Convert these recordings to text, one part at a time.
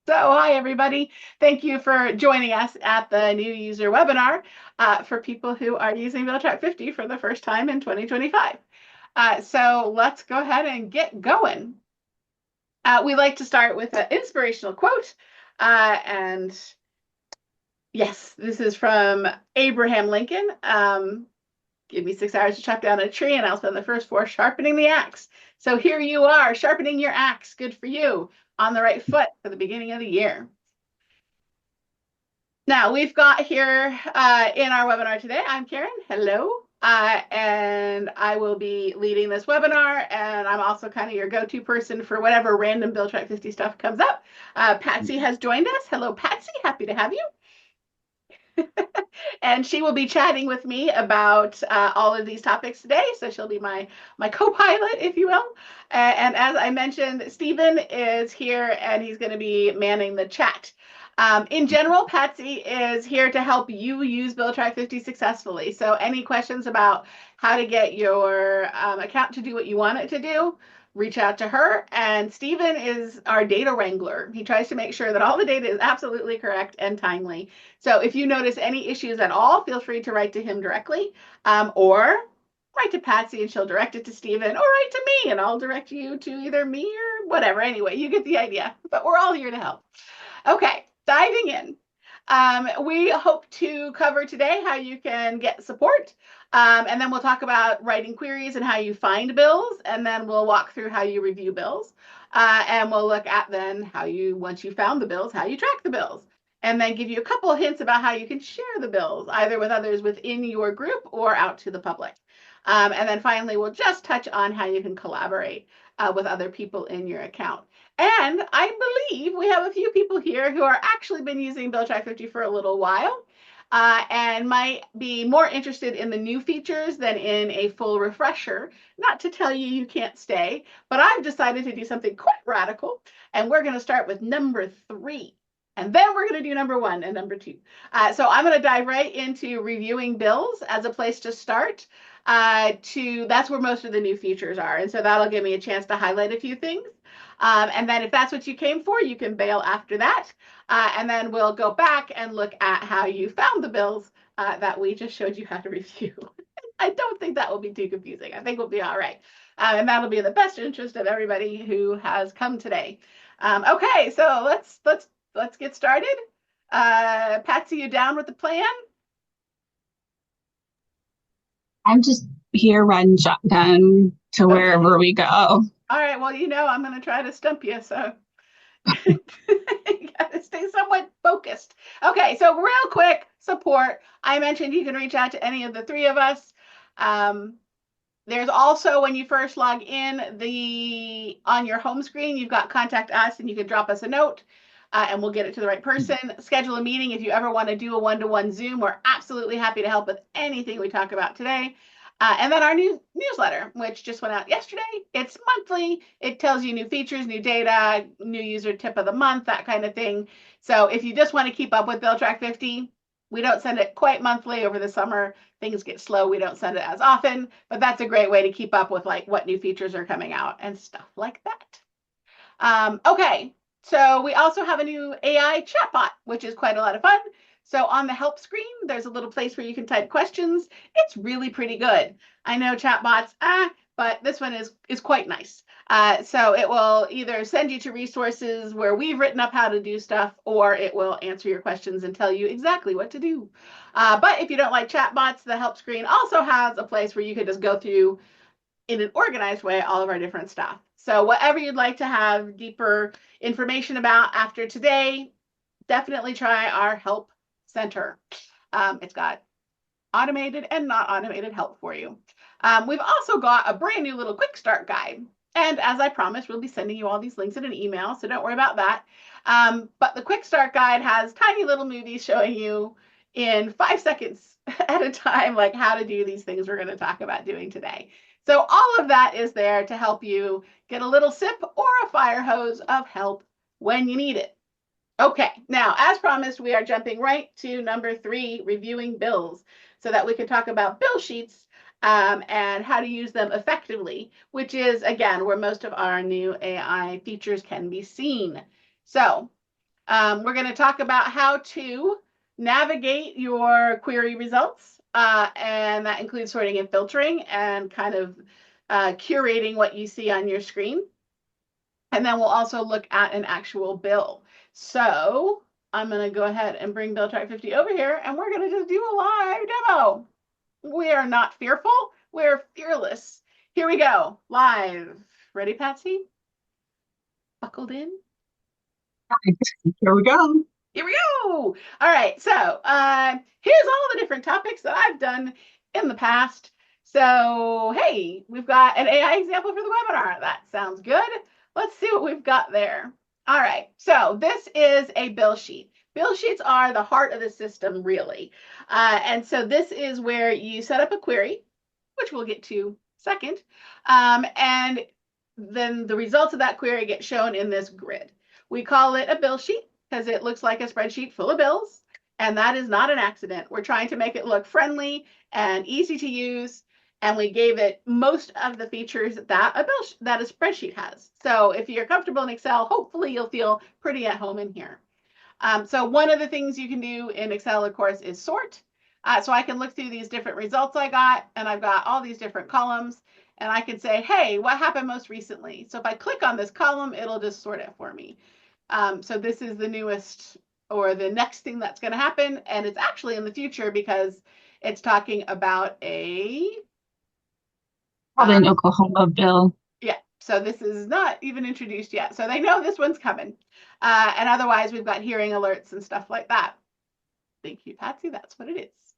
So, hi everybody. Thank you for joining us at the new user webinar for people who are using BillTrack 50 for the first time in 2025. So let's go ahead and get going. We like to start with an inspirational quote. And yes, this is from Abraham Lincoln. Give me 6 hours to chop down a tree and I'll spend the first four sharpening the axe. So here you are, sharpening your axe. Good for you. On the right foot for the beginning of the year. Now we've got here in our webinar today, I'm Karen, hello, and I will be leading this webinar, and I'm also kind of your go-to person for whatever random BillTrack 50 stuff comes up. Patsy has joined us. Hello, Patsy, happy to have you. And she will be chatting with me about all of these topics today. So she'll be my co-pilot, if you will. And as I mentioned, Stephen is here and he's going to be manning the chat. In general, Patsy is here to help you use BillTrack 50 successfully. So any questions about how to get your account to do what you want it to do, reach out to her. And Stephen is our data wrangler. He tries to make sure that all the data is absolutely correct and timely. So if you notice any issues at all, feel free to write to him directly or write to Patsy and she'll direct it to Stephen, or write to me and I'll direct you to either me or whatever. Anyway, you get the idea, but we're all here to help. Okay, diving in. We hope to cover today how you can get support. And then we'll talk about writing queries and how you find bills. And then we'll walk through how you review bills. And we'll look at then how you, once you found the bills, how you track the bills. And then give you a couple of hints about how you can share the bills, either with others within your group or out to the public. And then finally, we'll just touch on how you can collaborate with other people in your account. And I believe we have a few people here who are actually been using BillTrack 50 for a little while and might be more interested in the new features than in a full refresher. Not to tell you you can't stay, but I've decided to do something quite radical. And we're going to start with number 3. And then we're going to do number 1 and number 2. So I'm going to dive right into reviewing bills as a place to start. That's where most of the new features are. And so that'll give me a chance to highlight a few things. And then if that's what you came for, you can bail after that. And then we'll go back and look at how you found the bills that we just showed you how to review. I don't think that will be too confusing. I think we'll be all right. And that'll be in the best interest of everybody who has come today. Okay, so let's get started. Patsy, you down with the plan? I'm just here riding shotgun to Okay. wherever we go. All right. Well, I'm going to try to stump you. So you got to stay somewhat focused. Okay, so real quick support. I mentioned you can reach out to any of the three of us. There's also, when you first log in, on your home screen, you've got contact us and you can drop us a note and we'll get it to the right person. Schedule a meeting if you ever want to do a one-to-one Zoom. We're absolutely happy to help with anything we talk about today. And then our new newsletter, which just went out yesterday. It's monthly. It tells you new features, new data, new user tip of the month, that kind of thing. So if you just want to keep up with BillTrack 50, we don't send it quite monthly. Over the summer. Things get slow. We don't send it as often, but that's a great way to keep up with like what new features are coming out and stuff like that. Okay, so we also have a new AI chatbot, which is quite a lot of fun. So on the help screen, there's a little place where you can type questions. It's really pretty good. I know chatbots, but this one is quite nice. So it will either send you to resources where we've written up how to do stuff, or it will answer your questions and tell you exactly what to do. But if you don't like chatbots, the help screen also has a place where you can just go through in an organized way all of our different stuff. So whatever you'd like to have deeper information about after today, definitely try our help center. It's got automated and not automated help for you. We've also got a brand new little quick start guide. And as I promised, we'll be sending you all these links in an email, so don't worry about that. But the quick start guide has tiny little movies showing you in 5 seconds at a time, like how to do these things we're going to talk about doing today. So all of that is there to help you get a little sip or a fire hose of help when you need it. Okay, now as promised, we are jumping right to number 3, reviewing bills, so that we can talk about bill sheets and how to use them effectively, which is, again, where most of our new AI features can be seen. So We're going to talk about how to navigate your query results, and that includes sorting and filtering and kind of curating what you see on your screen. And then we'll also look at an actual bill. So I'm going to go ahead and bring Bill Track 50 over here, and we're going to just do a live demo. We are not fearful. We're fearless. Here we go, live. Ready, Patsy? Buckled in? Here we go. Here we go. All right. So here's all the different topics that I've done in the past. So, hey, we've got an AI example for the webinar. That sounds good. Let's see what we've got there. All right. So this is a bill sheet. Bill sheets are the heart of the system, really. And so this is where you set up a query, which we'll get to second. And then the results of that query get shown in this grid. We call it a bill sheet because it looks like a spreadsheet full of bills. And that is not an accident. We're trying to make it look friendly and easy to use. And we gave it most of the features that a spreadsheet has. So if you're comfortable in Excel, hopefully you'll feel pretty at home in here. So one of the things you can do in Excel, of course, is sort. So I can look through these different results I got, and I've got all these different columns, and I can say, hey, what happened most recently? So if I click on this column, it'll just sort it for me. So this is the newest or the next thing that's going to happen, and it's actually in the future because it's talking about a Probably an Oklahoma bill. yeah. So this is not even introduced yet. So they know this one's coming. And otherwise, we've got hearing alerts and stuff like that. Thank you, Patsy. That's what it is.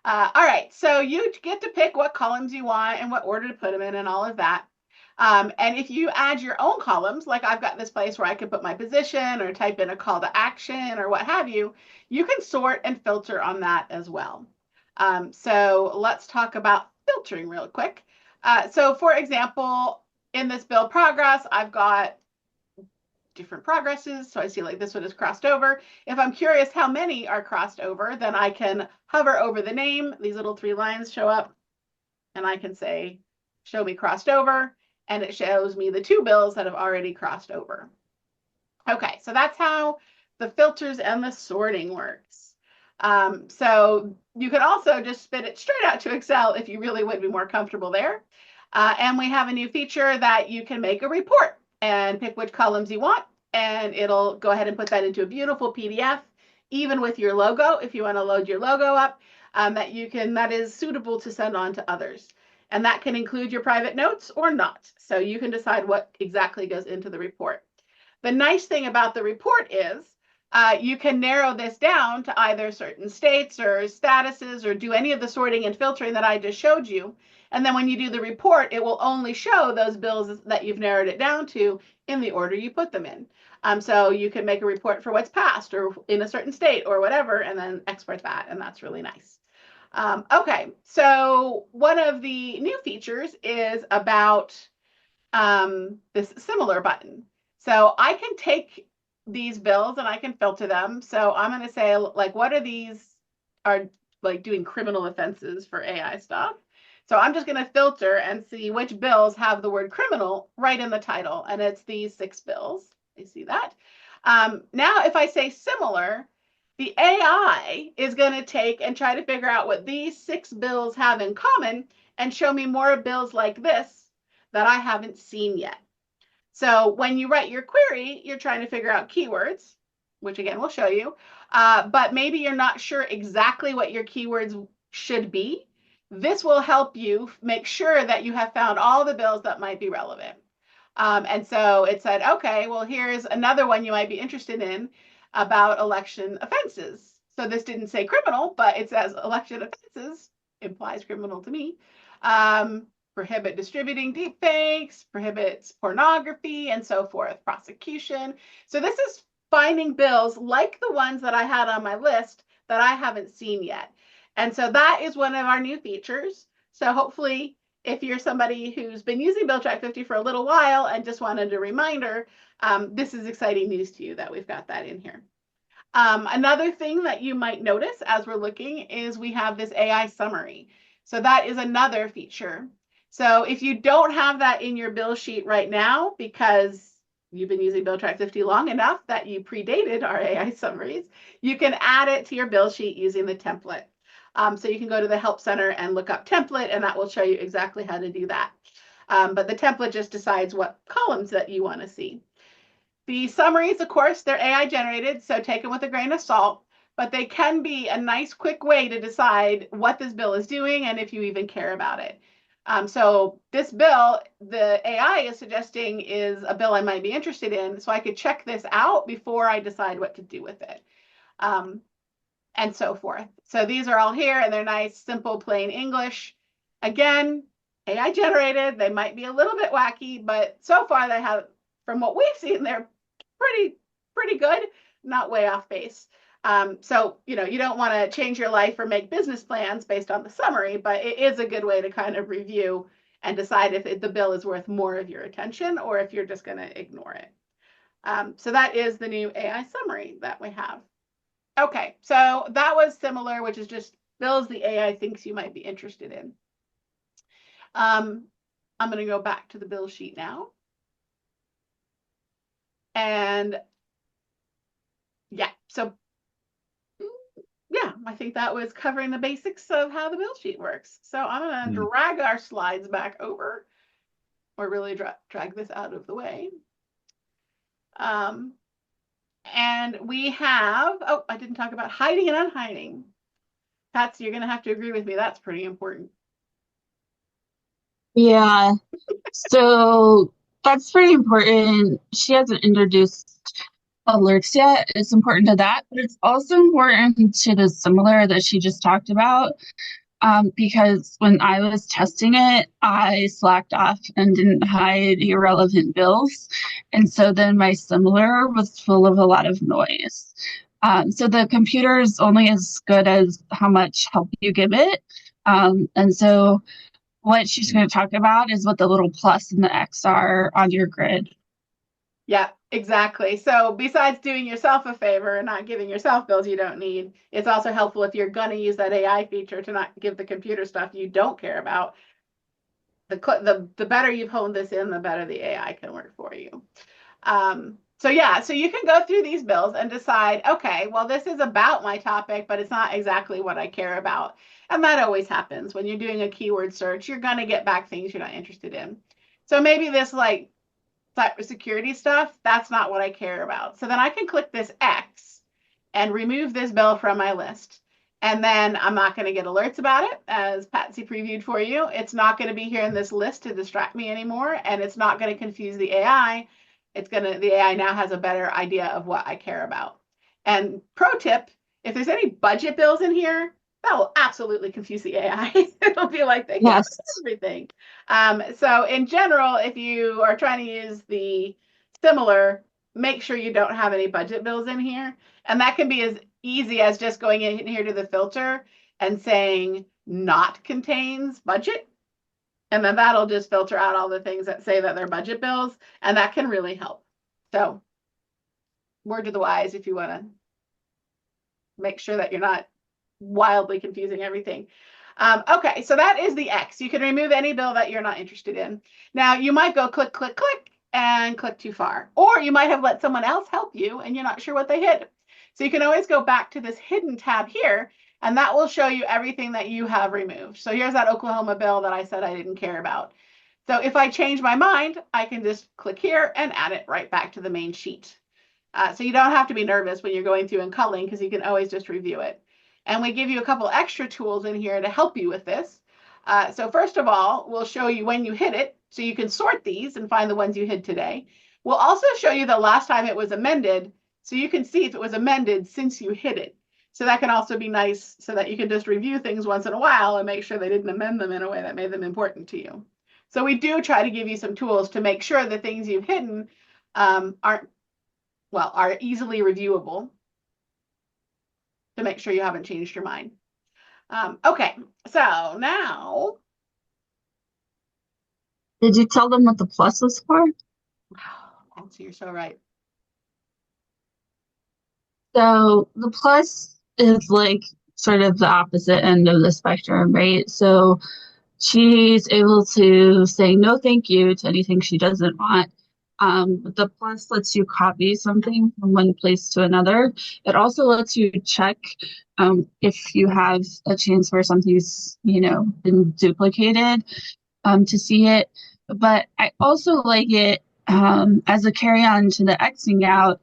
All right. So you get to pick what columns you want and what order to put them in and all of that. And if you add your own columns, like I've got this place where I could put my position or type in a call to action or what have you, you can sort and filter on that as well. So let's talk about filtering real quick. So for example, in this bill progress, I've got different progresses. So I see like this one is crossed over. If I'm curious how many are crossed over, then I can hover over the name. These little 3 lines show up and I can say, show me crossed over. And it shows me the 2 bills that have already crossed over. Okay, so that's how the filters and the sorting works. So you could also just spit it straight out to Excel if you really would be more comfortable there. And we have a new feature that you can make a report and pick which columns you want, and it'll go ahead and put that into a beautiful PDF, even with your logo, if you want to load your logo up, that is suitable to send on to others. And that can include your private notes or not. So you can decide what exactly goes into the report. The nice thing about the report is you can narrow this down to either certain states or statuses or do any of the sorting and filtering that I just showed you. And then when you do the report, it will only show those bills that you've narrowed it down to in the order you put them in. So you can make a report for what's passed or in a certain state or whatever, and then export that. And that's really nice. Okay, so one of the new features is about this similar button. So I can take these bills and I can filter them. So I'm going to say, like, what are these are like doing criminal offenses for AI stuff. So I'm just going to filter and see which bills have the word criminal right in the title. And it's these 6 bills. You see that? Now, if I say similar, the AI is going to take and try to figure out what these 6 bills have in common and show me more bills like this that I haven't seen yet. So when you write your query, you're trying to figure out keywords, which again, we'll show you, but maybe you're not sure exactly what your keywords should be. This will help you make sure that you have found all the bills that might be relevant. And so it said, okay, well, here's another one you might be interested in about election offenses. So this didn't say criminal, but it says election offenses, implies criminal to me. Prohibit distributing deepfakes, prohibits pornography, and so forth, prosecution. So this is finding bills like the ones that I had on my list that I haven't seen yet. And so that is one of our new features. So hopefully, if you're somebody who's been using BillTrack 50 for a little while and just wanted a reminder, this is exciting news to you that we've got that in here. Another thing that you might notice as we're looking is we have this AI summary. So that is another feature. So if you don't have that in your bill sheet right now, because you've been using Bill Track 50 long enough that you predated our AI summaries, you can add it to your bill sheet using the template. So you can go to the Help Center and look up template, and that will show you exactly how to do that. But the template just decides what columns that you want to see. The summaries, of course, they're AI generated, so take them with a grain of salt, but they can be a nice, quick way to decide what this bill is doing and if you even care about it. So this bill, the AI is suggesting is a bill I might be interested in, so I could check this out before I decide what to do with it. And so forth. So these are all here and they're nice, simple, plain English. Again, AI generated, they might be a little bit wacky, but so far they have, from what we've seen, they're pretty good, not way off base. So, you don't want to change your life or make business plans based on the summary, but it is a good way to kind of review and decide if the bill is worth more of your attention or if you're just going to ignore it. So that is the new AI summary that we have. Okay, so that was similar, which is just bills the AI thinks you might be interested in. I'm going to go back to the bill sheet now. And yeah, so yeah, I think that was covering the basics of how the bill sheet works. So I'm going to drag our slides back over, or really drag this out of the way. And we have, oh, I didn't talk about hiding and unhiding. Patsy, you're going to have to agree with me. That's pretty important. Yeah. So that's pretty important. She hasn't introduced alerts yet. It's important to that, but it's also important to the similar that she just talked about. Because when I was testing it, I slacked off and didn't hide irrelevant bills. And so then my similar was full of a lot of noise. So the computer is only as good as how much help you give it. And so what she's going to talk about is what the little plus and the X are on your grid. Yeah, exactly. So besides doing yourself a favor and not giving yourself bills you don't need, it's also helpful if you're going to use that AI feature to not give the computer stuff you don't care about. The better you've honed this in, the better the AI can work for you. So yeah, so you can go through these bills and decide, okay, well, this is about my topic, but it's not exactly what I care about. And that always happens when you're doing a keyword search. You're going to get back things you're not interested in. So maybe this like cybersecurity stuff, that's not what I care about. So then I can click this X and remove this bill from my list. And then I'm not going to get alerts about it, as Patsy previewed for you. It's not going to be here in this list to distract me anymore, and it's not going to confuse the AI. The AI now has a better idea of what I care about. And pro tip, if there's any budget bills in here, that will absolutely confuse the AI. It'll be like they get Yes. everything. So in general, if you are trying to use the similar, make sure you don't have any budget bills in here. And that can be as easy as just going in here to the filter and saying not contains budget. And then that'll just filter out all the things that say that they're budget bills. And that can really help. So word to the wise if you want to make sure that you're not wildly confusing everything. Okay, so that is the X. You can remove any bill that you're not interested in. Now, you might go click, click, click, and click too far. Or you might have let someone else help you and you're not sure what they hid. So you can always go back to this hidden tab here, and that will show you everything that you have removed. So here's that Oklahoma bill that I said I didn't care about. So if I change my mind, I can just click here and add it right back to the main sheet. So you don't have to be nervous when you're going through and culling because you can always just review it. And we give you a couple extra tools in here to help you with this. So first of all, we'll show you when you hit it, so you can sort these and find the ones you hid today. We'll also show you the last time it was amended, so you can see if it was amended since you hit it. So that can also be nice so that you can just review things once in a while and make sure they didn't amend them in a way that made them important to you. So we do try to give you some tools to make sure the things you've hidden are easily reviewable, to make sure you haven't changed your mind. Okay, so now. Did you tell them what the plus was for? Wow, you're so right. So the plus is like sort of the opposite end of the spectrum, right? So she's able to say no thank you to anything she doesn't want. But the plus lets you copy something from one place to another. It also lets you check if you have a chance where something's, been duplicated to see it. But I also like it as a carry on to the Xing out.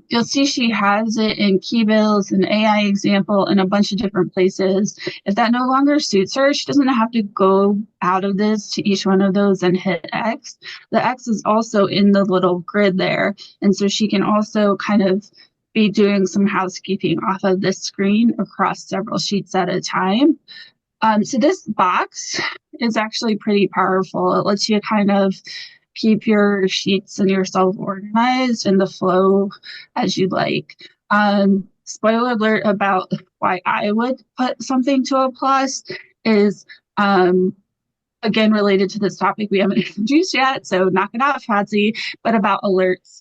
You'll see she has it in key bills and AI example in a bunch of different places. If that no longer suits her, she doesn't have to go out of this to each one of those and hit X. The X is also in the little grid there. And so she can also kind of be doing some housekeeping off of this screen across several sheets at a time. So this box is actually pretty powerful. It lets you kind of keep your sheets and yourself organized in the flow as you like. Spoiler alert about why I would put something to a plus is again related to this topic we haven't introduced yet, so knock it out, Patsy, but about alerts.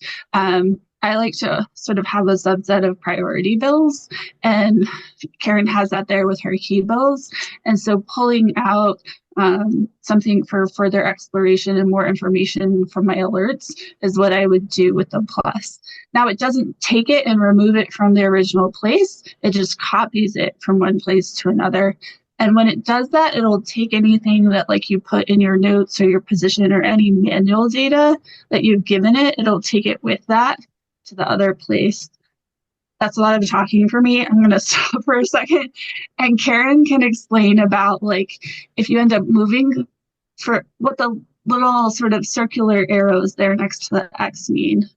I like to sort of have a subset of priority bills, and Karen has that there with her key bills. And so pulling out something for further exploration and more information from my alerts is what I would do with the plus. Now, it doesn't take it and remove it from the original place. It just copies it from one place to another. And when it does that, it'll take anything that like you put in your notes or your position or any manual data that you've given it, it'll take it with that to the other place. That's a lot of talking for me. I'm going to stop for a second. And Karen can explain about like if you end up moving for what the little sort of circular arrows there next to the X mean.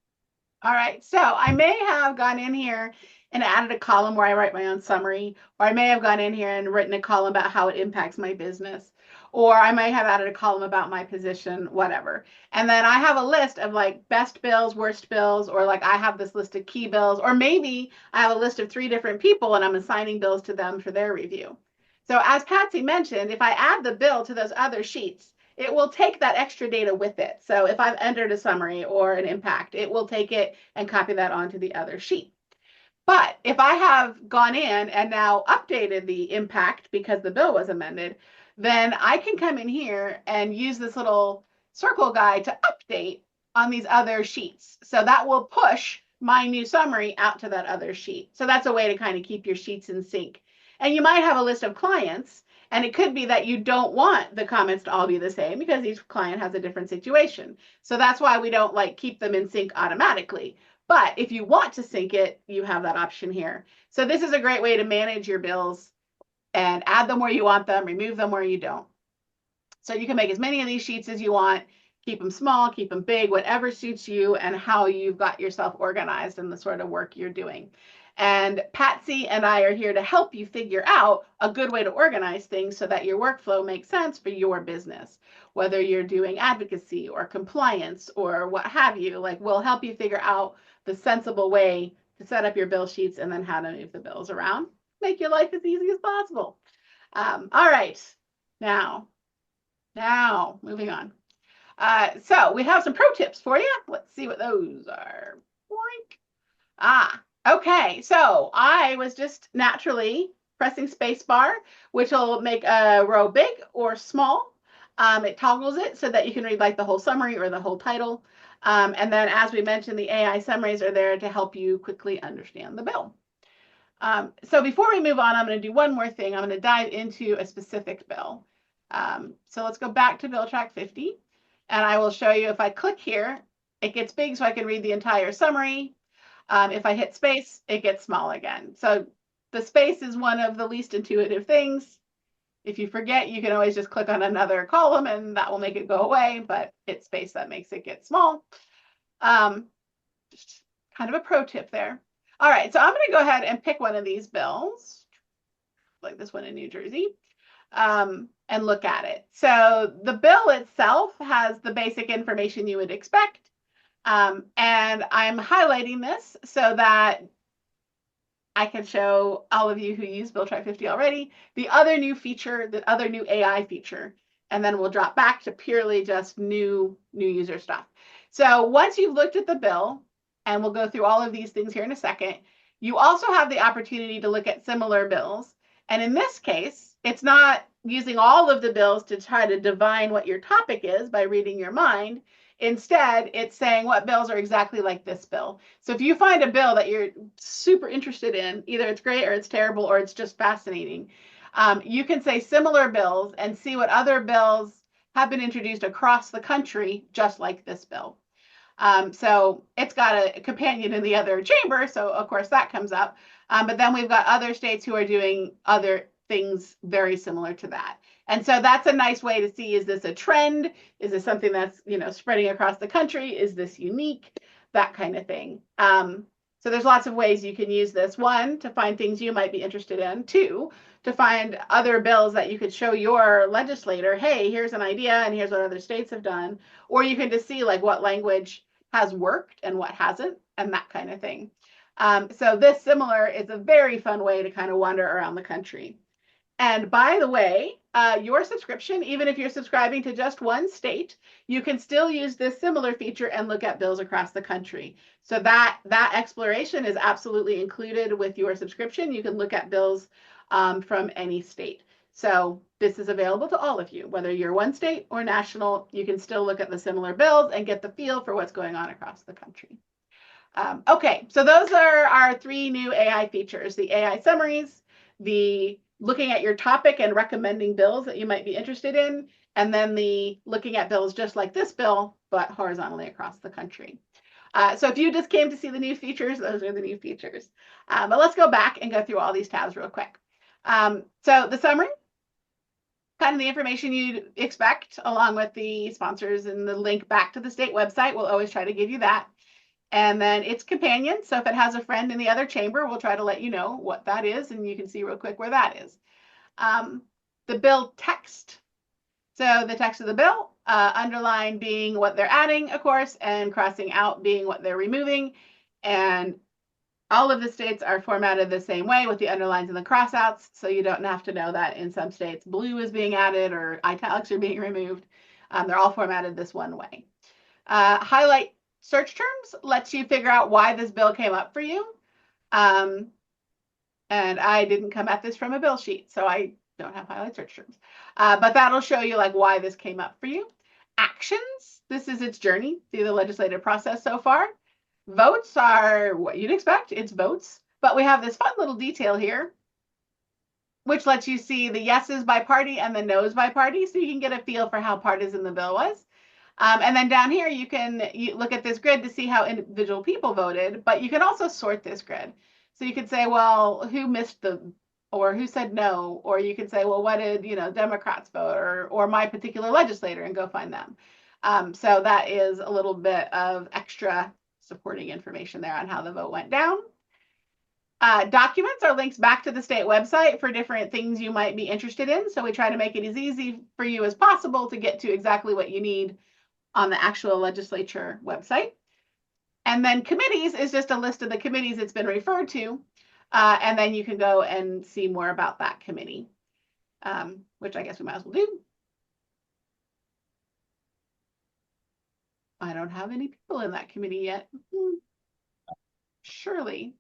All right, so I may have gone in here and added a column where I write my own summary, or I may have gone in here and written a column about how it impacts my business, or I might have added a column about my position, whatever. And then I have a list of like best bills, worst bills, or like I have this list of key bills, or maybe I have a list of 3 different people and I'm assigning bills to them for their review. So as Patsy mentioned, if I add the bill to those other sheets, it will take that extra data with it. So if I've entered a summary or an impact, it will take it and copy that onto the other sheet. But if I have gone in and now updated the impact because the bill was amended, then I can come in here and use this little circle guide to update on these other sheets. So that will push my new summary out to that other sheet. So that's a way to kind of keep your sheets in sync. And you might have a list of clients, and it could be that you don't want the comments to all be the same because each client has a different situation. So that's why we don't like keep them in sync automatically. But if you want to sync it, you have that option here. So this is a great way to manage your bills and add them where you want them, remove them where you don't. So you can make as many of these sheets as you want, keep them small, keep them big, whatever suits you and how you've got yourself organized and the sort of work you're doing. And Patsy and I are here to help you figure out a good way to organize things so that your workflow makes sense for your business. Whether you're doing advocacy or compliance or what have you, like we'll help you figure out the sensible way to set up your bill sheets and then how to move the bills around. Make your life as easy as possible. All right, now moving on. So we have some pro tips for you. Let's see what those are. Boink. Okay. So I was just naturally pressing spacebar, which will make a row big or small. It toggles it so that you can read like the whole summary or the whole title. And then, as we mentioned, the AI summaries are there to help you quickly understand the bill. So before we move on, I'm going to do one more thing. I'm going to dive into a specific bill. So let's go back to Bill Track 50, and I will show you if I click here, it gets big so I can read the entire summary. If I hit space, it gets small again. So the space is one of the least intuitive things. If you forget, you can always just click on another column and that will make it go away, but it's space that makes it get small. Just kind of a pro tip there. All right, so I'm going to go ahead and pick one of these bills, like this one in New Jersey, and look at it. So the bill itself has the basic information you would expect. And I'm highlighting this so that I can show all of you who use Bill Track 50 already the other new feature, the other new AI feature, and then we'll drop back to purely just new user stuff. So once you've looked at the bill, and we'll go through all of these things here in a second, you also have the opportunity to look at similar bills. And in this case, it's not using all of the bills to try to divine what your topic is by reading your mind. Instead, it's saying what bills are exactly like this bill. So if you find a bill that you're super interested in, either it's great or it's terrible or it's just fascinating, you can say similar bills and see what other bills have been introduced across the country just like this bill. So it's got a companion in the other chamber, so of course that comes up. But then we've got other states who are doing other things very similar to that. And so that's a nice way to see, is this a trend? Is this something that's, spreading across the country? Is this unique? That kind of thing. So there's lots of ways you can use this. One, to find things you might be interested in. Two, to find other bills that you could show your legislator, hey, here's an idea and here's what other states have done. Or you can just see like what language has worked and what hasn't, and that kind of thing. So this similar is a very fun way to kind of wander around the country. And by the way, your subscription, even if you're subscribing to just one state, you can still use this similar feature and look at bills across the country. So that exploration is absolutely included with your subscription. You can look at bills from any state. So this is available to all of you, whether you're one state or national. You can still look at the similar bills and get the feel for what's going on across the country. Okay, so those are our 3 new AI features: the AI summaries, the looking at your topic and recommending bills that you might be interested in, and then the looking at bills just like this bill, but horizontally across the country. So if you just came to see the new features, those are the new features. But let's go back and go through all these tabs real quick. So the summary, kind of the information you'd expect, along with the sponsors and the link back to the state website. We'll always try to give you that. And then its companion. So if it has a friend in the other chamber, we'll try to let you know what that is, and you can see real quick where that is. The bill text. So the text of the bill, underline being what they're adding, of course, and crossing out being what they're removing. And all of the states are formatted the same way with the underlines and the crossouts, so you don't have to know that in some states blue is being added or italics are being removed. They're all formatted this one way. Highlight search terms lets you figure out why this bill came up for you. And I didn't come at this from a bill sheet, so I don't have highlight search terms. But that'll show you like why this came up for you. Actions, this is its journey through the legislative process so far. Votes are what you'd expect, it's votes. But we have this fun little detail here, which lets you see the yeses by party and the noes by party, so you can get a feel for how partisan the bill was. And then down here, you can look at this grid to see how individual people voted, but you can also sort this grid. So you could say, well, who missed or who said no? Or you could say, well, what did, Democrats vote, or my particular legislator, and go find them. So that is a little bit of extra supporting information there on how the vote went down. Documents are links back to the state website for different things you might be interested in. So we try to make it as easy for you as possible to get to exactly what you need on the actual legislature website. And then committees is just a list of the committees it's been referred to. And then you can go and see more about that committee, which I guess we might as well do. I don't have any people in that committee yet. Surely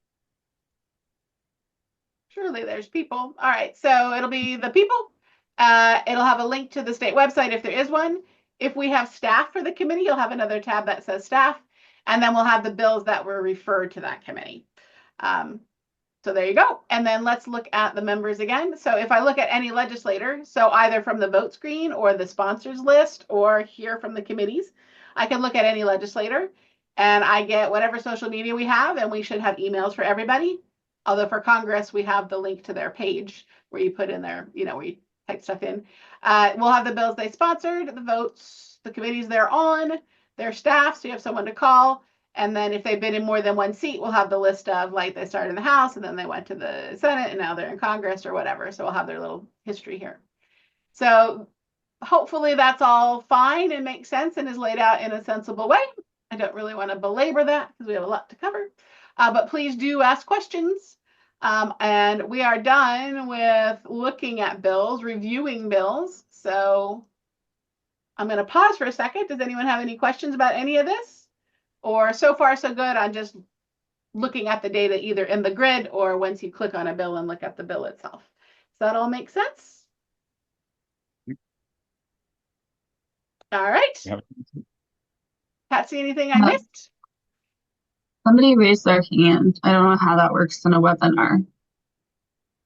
there's people. All right, so it'll be the people. It'll have a link to the state website if there is one. If we have staff for the committee, you'll have another tab that says staff, and then we'll have the bills that were referred to that committee. So there you go. And then let's look at the members again. So if I look at any legislator, so either from the vote screen or the sponsors list or here from the committees, I can look at any legislator and I get whatever social media we have, and we should have emails for everybody. Although for Congress, we have the link to their page where you put in their, where you type stuff in. We'll have the bills they sponsored, the votes, the committees they're on, their staff, so you have someone to call. And then if they've been in more than one seat, we'll have the list of, like, they started in the House and then they went to the Senate and now they're in Congress or whatever. So we'll have their little history here. So hopefully that's all fine and makes sense and is laid out in a sensible way. I don't really want to belabor that because we have a lot to cover. But please do ask questions. And we are done with looking at bills, reviewing bills. So I'm going to pause for a second. Does anyone have any questions about any of this? Or so far so good on just looking at the data either in the grid or once you click on a bill and look at the bill itself. Does that all make sense? All right. Yep. Patsy, anything I Uh, missed? somebody raised their hand. I don't know how that works in a webinar.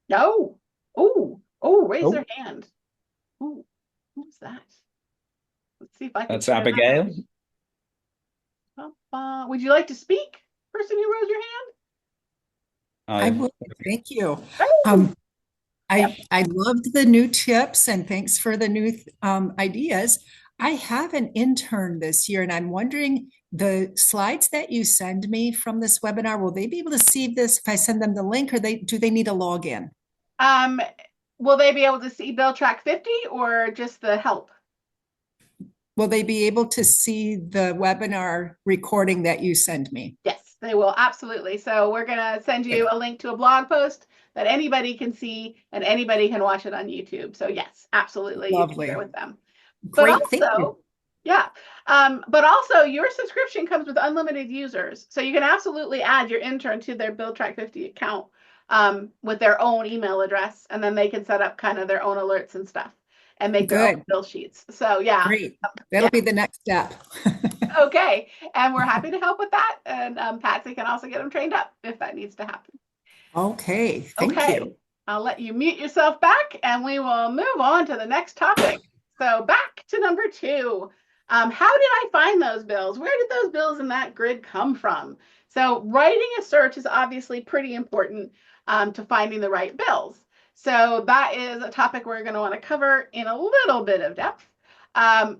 No. Oh, raise their Oh, hand. Ooh, who's that? Let's see if I can that's figure that out. Abigail. Would you like to speak, person who rose your hand? I I will. Thank you. Oh, Um, yep. I loved the new tips and thanks for the new ideas. I have an intern this year, and I'm wondering the slides that you send me from this webinar, will they be able to see this if I send them the link, or do they need a login? Um, will they be able to see Bill Track 50 or just the help? Will they be able to see the webinar recording that you send me? Yes, they will, absolutely. So we're going to send you a link to a blog post that anybody can see and anybody can watch it on YouTube. So yes, absolutely, you can share Lovely. with them. But Great. Thank you. also, yeah, but also your subscription comes with unlimited users. So you can absolutely add your intern to their Build Track 50 account with their own email address, and then they can set up kind of their own alerts and stuff and make their own Good. bill sheets. So yeah, Great. yeah. That'll be the next step. Okay, and we're happy to help with that. And Patsy can also get them trained up if that needs to happen. Okay. Thank Okay, you. I'll let you mute yourself back and we will move on to the next topic. So back to number 2. How did I find those bills? Where did those bills in that grid come from? So writing a search is obviously pretty important to finding the right bills. So that is a topic we're going to want to cover in a little bit of depth.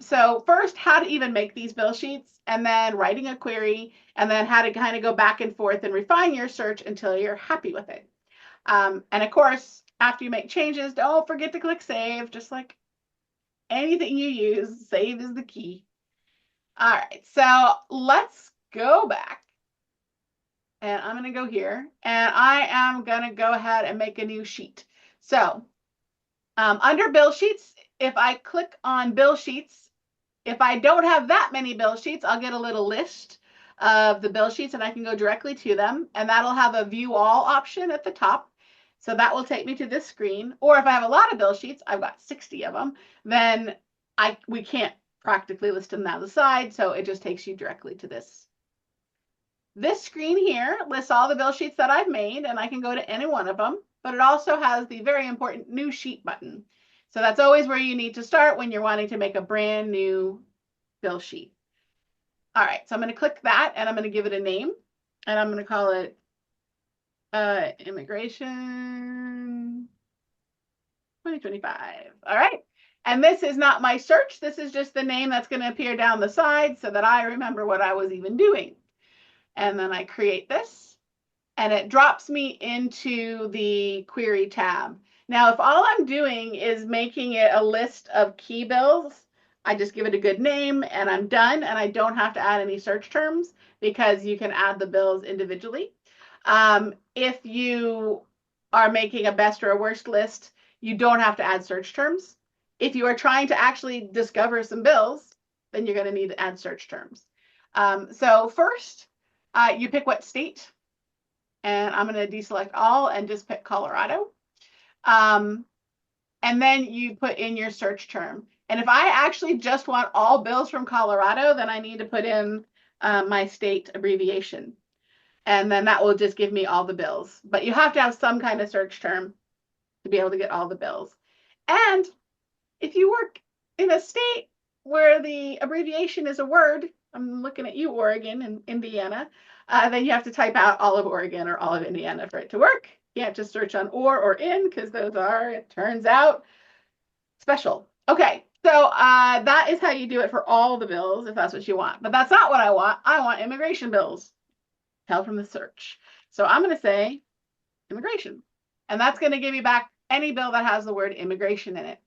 So first, how to even make these bill sheets, and then writing a query, and then how to kind of go back and forth and refine your search until you're happy with it. And of course, after you make changes, don't forget to click save. Just like anything you use, save is the key. All right, so let's go back. And I'm going to go here. And I am going to go ahead and make a new sheet. So under bill sheets, if I click on bill sheets, if I don't have that many bill sheets, I'll get a little list of the bill sheets and I can go directly to them. And that'll have a view all option at the top. So that will take me to this screen. Or if I have a lot of bill sheets, I've got 60 of them, then we can't practically list them down the side. So it just takes you directly to this. This screen here lists all the bill sheets that I've made, and I can go to any one of them, but it also has the very important new sheet button. So that's always where you need to start when you're wanting to make a brand new bill sheet. All right, so I'm going to click that and I'm going to give it a name, and I'm going to call it Immigration 2025. All right. And this is not my search. This is just the name that's going to appear down the side so that I remember what I was even doing. And then I create this, and it drops me into the query tab. Now, if all I'm doing is making it a list of key bills, I just give it a good name and I'm done, and I don't have to add any search terms because you can add the bills individually. If you are making a best or a worst list, you don't have to add search terms. If you are trying to actually discover some bills, then you're going to need to add search terms. So first, you pick what state, and I'm going to deselect all and just pick Colorado. And then you put in your search term. And if I actually just want all bills from Colorado, then I need to put in my state abbreviation. And then that will just give me all the bills. But you have to have some kind of search term to be able to get all the bills. And if you work in a state where the abbreviation is a word, I'm looking at you, Oregon and Indiana, then you have to type out all of Oregon or all of Indiana for it to work. You can't just search on or in, because those are, it turns out, special. Okay, so that is how you do it for all the bills if that's what you want. But that's not what I want. I want immigration bills. Tell from the search. So I'm going to say immigration. And that's going to give you back any bill that has the word immigration in it.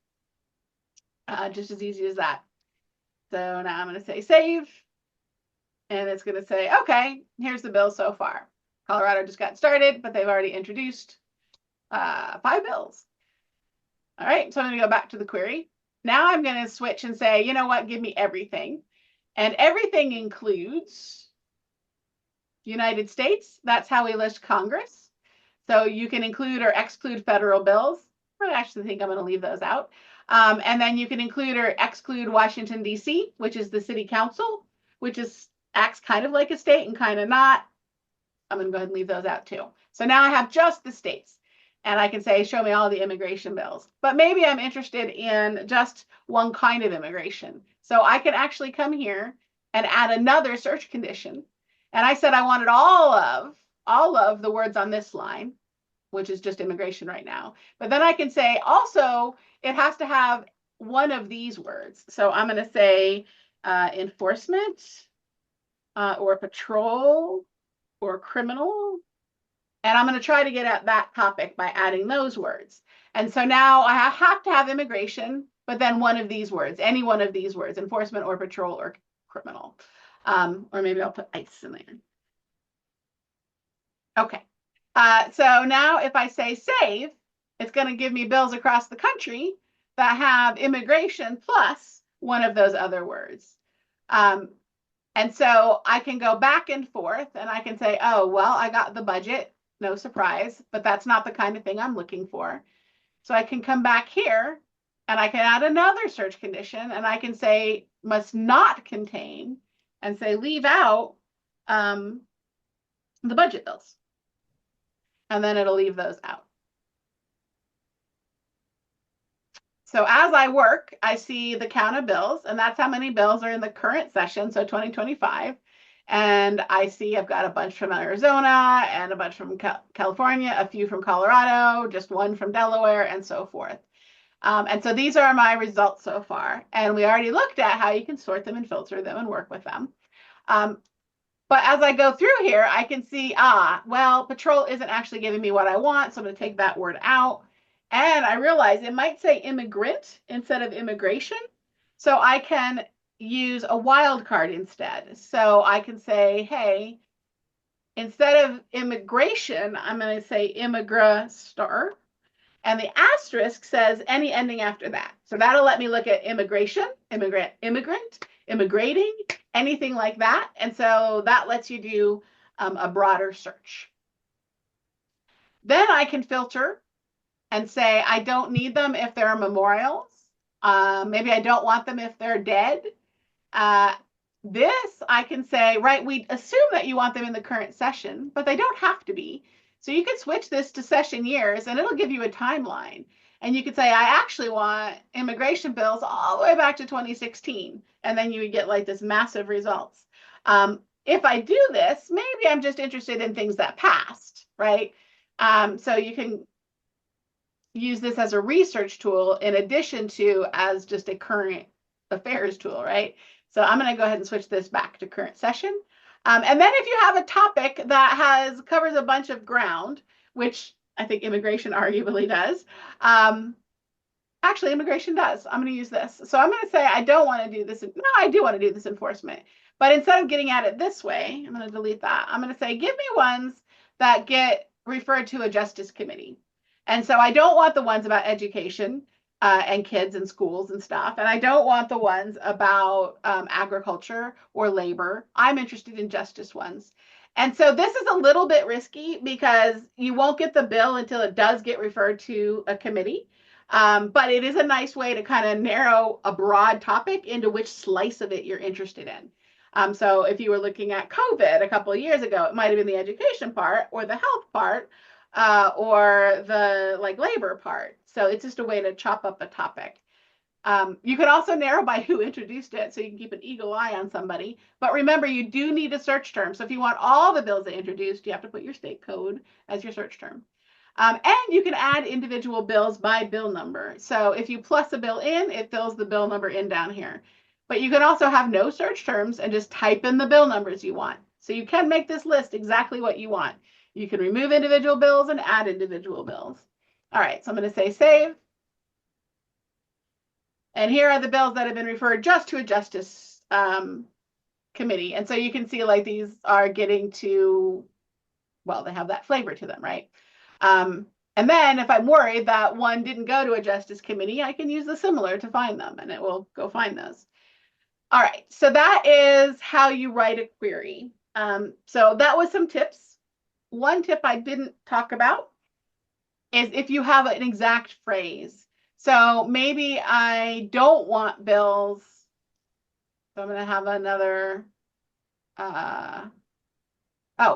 Just as easy as that. So now I'm going to say save. And it's going to say, okay, here's the bill so far. Colorado just got started, but they've already introduced 5 bills. All right, so I'm going to go back to the query. Now I'm going to switch and say, you know what, give me everything. And everything includes United States. That's how we list Congress. So you can include or exclude federal bills. I actually think I'm going to leave those out. And then you can include or exclude Washington, D.C., which is the city council. which acts kind of like a state and kind of not. I'm going to go ahead and leave those out too. So now I have just the states. And I can say, show me all the immigration bills. But maybe I'm interested in just one kind of immigration. So I can actually come here and add another search condition. And I said I wanted all of the words on this line, which is just immigration right now. But then I can say also it has to have one of these words. So I'm going to say enforcement or patrol or criminal. And I'm going to try to get at that topic by adding those words. And so now I have to have immigration, but then one of these words, any one of these words, enforcement or patrol or criminal. Or maybe I'll put ICE in there. Okay. So now if I say save, it's going to give me bills across the country that have immigration plus one of those other words. And so I can go back and forth and I can say, oh, well, I got the budget. No surprise, but that's not the kind of thing I'm looking for. So I can come back here and I can add another search condition and I can say must not contain and say leave out the budget bills. And then it'll leave those out. So as I work, I see the count of bills, and that's how many bills are in the current session, so 2025. And I see I've got a bunch from Arizona and a bunch from California, a few from Colorado, just one from Delaware, and so forth. And so these are my results so far. And we already looked at how you can sort them and filter them and work with them. But as I go through here, I can see, well, patrol isn't actually giving me what I want, so I'm going to take that word out. And I realize it might say immigrant instead of immigration. So I can use a wildcard instead. So I can say, hey, instead of immigration, I'm going to say immigra star. And the asterisk says any ending after that. So that'll let me look at immigration, immigrant, immigrating, anything like that. And so that lets you do a broader search. Then I can filter and say, I don't need them if they're memorials. Maybe I don't want them if they're dead. This I can say, right, we assume that you want them in the current session, but they don't have to be. So you can switch this to session years and it'll give you a timeline. And you could say, I actually want immigration bills all the way back to 2016. And then you would get like this massive results. If I do this, maybe I'm just interested in things that passed, right? So you can use this as a research tool in addition to as just a current affairs tool, right? So I'm going to go ahead and switch this back to current session. And then if you have a topic that covers a bunch of ground, which I think immigration arguably does, actually immigration does. I'm going to use this. So I'm going to say I don't want to do this. No, I do want to do this enforcement. But instead of getting at it this way, I'm going to delete that. I'm going to say give me ones that get referred to a justice committee. And so I don't want the ones about education and kids and schools and stuff. And I don't want the ones about agriculture or labor. I'm interested in justice ones. And so this is a little bit risky because you won't get the bill until it does get referred to a committee. But it is a nice way to kind of narrow a broad topic into which slice of it you're interested in. So if you were looking at COVID a couple of years ago, it might have been the education part or the health part or the labor part. So it's just a way to chop up a topic. You can also narrow by who introduced it, so you can keep an eagle eye on somebody. But remember, you do need a search term. So if you want all the bills they introduced, you have to put your state code as your search term. And you can add individual bills by bill number. So if you plus a bill in, it fills the bill number in down here. But you can also have no search terms and just type in the bill numbers you want. So you can make this list exactly what you want. You can remove individual bills and add individual bills. All right, so I'm going to say save. And here are the bills that have been referred just to a justice committee. And so you can see these are getting to, well, they have that flavor to them, right? And then if I'm worried that one didn't go to a justice committee, I can use the similar to find them and it will go find those. All right, so that is how you write a query. So that was some tips. One tip I didn't talk about is if you have an exact phrase. So maybe I don't want bills. So I'm going to have another Oh,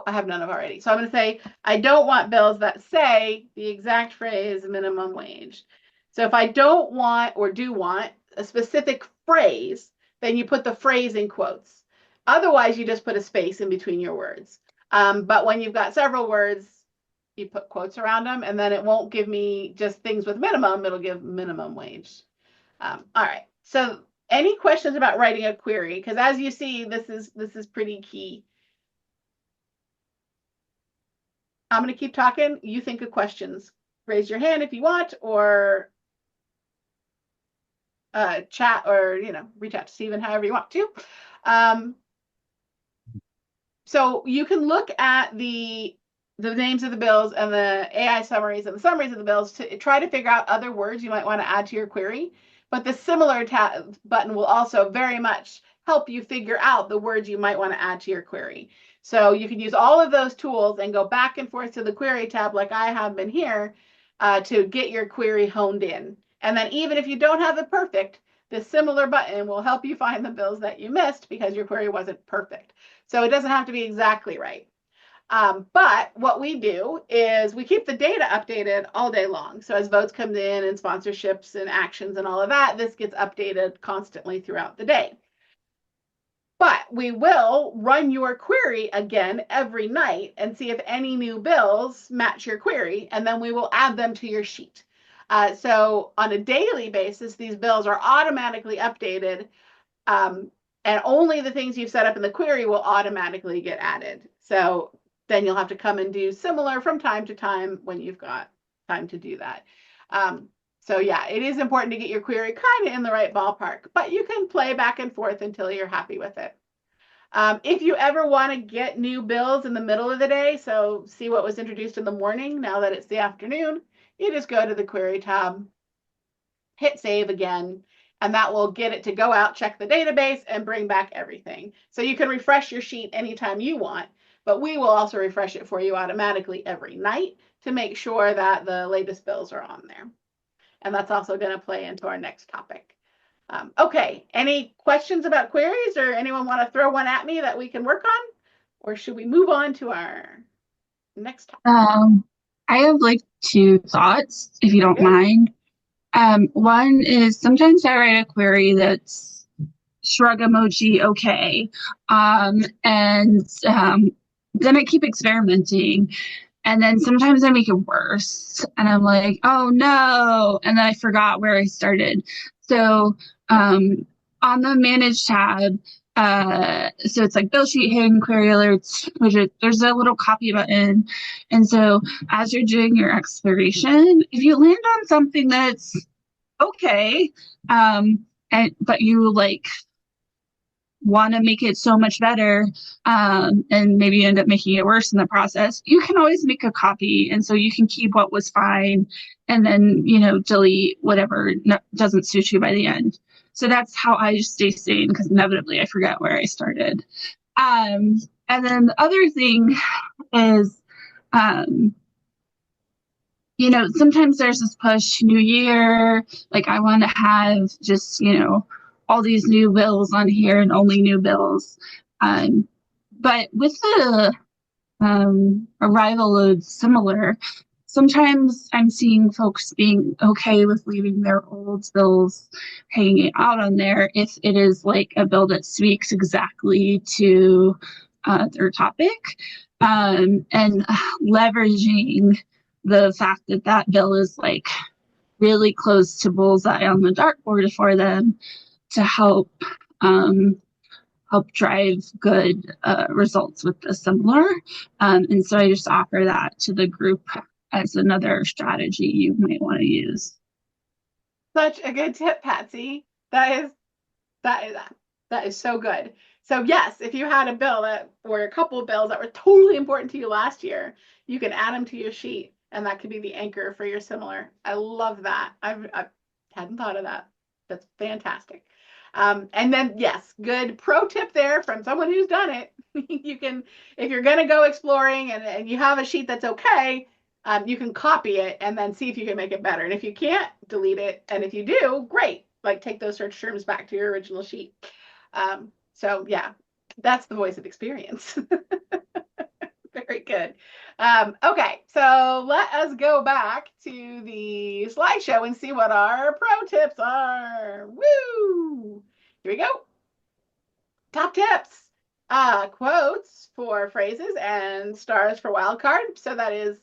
I have none of already. So I'm going to say, I don't want bills that say the exact phrase minimum wage. So if I don't want or do want a specific phrase, then you put the phrase in quotes. Otherwise, you just put a space in between your words. But when you've got several words, you put quotes around them, and then it won't give me just things with minimum, it'll give minimum wage. All right. So any questions about writing a query? Because as you see, this is pretty key. I'm going to keep talking. You think of questions. Raise your hand if you want, or chat, or reach out to Stephen however you want to. So you can look at the names of the bills and the AI summaries and the summaries of the bills to try to figure out other words you might want to add to your query. But the similar tab button will also very much help you figure out the words you might want to add to your query. So you can use all of those tools and go back and forth to the query tab like I have been here to get your query honed in. And then even if you don't have it perfect, this similar button will help you find the bills that you missed because your query wasn't perfect. So it doesn't have to be exactly right. But what we do is we keep the data updated all day long. So as votes come in and sponsorships and actions and all of that, this gets updated constantly throughout the day. But we will run your query again every night and see if any new bills match your query, and then we will add them to your sheet. So on a daily basis, these bills are automatically updated, and only the things you've set up in the query will automatically get added. So then you'll have to come and do similar from time to time when you've got time to do that. So yeah, it is important to get your query kind of in the right ballpark, but you can play back and forth until you're happy with it. If you ever want to get new bills in the middle of the day, so see what was introduced in the morning, now that it's the afternoon, you just go to the query tab, hit save again, and that will get it to go out, check the database, and bring back everything. So you can refresh your sheet anytime you want, but we will also refresh it for you automatically every night to make sure that the latest bills are on there. And that's also going to play into our next topic. Okay, any questions about queries, or anyone want to throw one at me that we can work on? Or should we move on to our next topic? I have like two thoughts, if you don't mind. One is sometimes I write a query that's shrug emoji okay. Then I keep experimenting. And then sometimes I make it worse. And I'm like, oh no. And then I forgot where I started. So on the manage tab, so it's like bill sheet, hidden query alerts, widget, there's a little copy button. And so as you're doing your exploration, if you land on something that's okay, but you like want to make it so much better, and maybe you end up making it worse in the process, you can always make a copy. And so you can keep what was fine and then, delete whatever doesn't suit you by the end. So that's how I stay sane, because inevitably I forget where I started. And then the other thing is, sometimes there's this push, new year, like I want to have just, all these new bills on here and only new bills. But with the arrival of similar, sometimes I'm seeing folks being okay with leaving their old bills hanging out on there if it is like a bill that speaks exactly to their topic, and leveraging the fact that that bill is like really close to bullseye on the dartboard for them to help drive good results with the similar. And so I just offer that to the group as another strategy you might want to use. Such a good tip, Patsy. That is so good. So yes, if you had a bill or a couple of bills that were totally important to you last year, you can add them to your sheet, and that could be the anchor for your similar. I love that. I hadn't thought of that. That's fantastic. And then yes, good pro tip there from someone who's done it. You can, if you're going to go exploring and you have a sheet that's okay, you can copy it and then see if you can make it better. And if you can't, delete it. And if you do, great. Like take those search terms back to your original sheet. So yeah, That's the voice of experience. Very good. Okay, so let us go back to the slideshow and see what our pro tips are. Woo! Here we go. Top tips. Quotes for phrases and stars for wildcard. So that is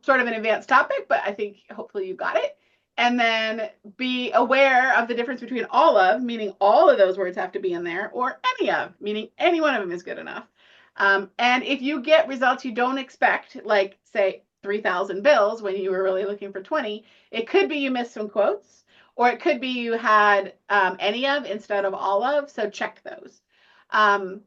sort of an advanced topic, but I think hopefully you got it. And then be aware of the difference between all of, meaning all of those words have to be in there, or any of, meaning any one of them is good enough. And if you get results you don't expect, like say 3,000 bills when you were really looking for 20, it could be you missed some quotes, or it could be you had any of instead of all of. So check those. Um,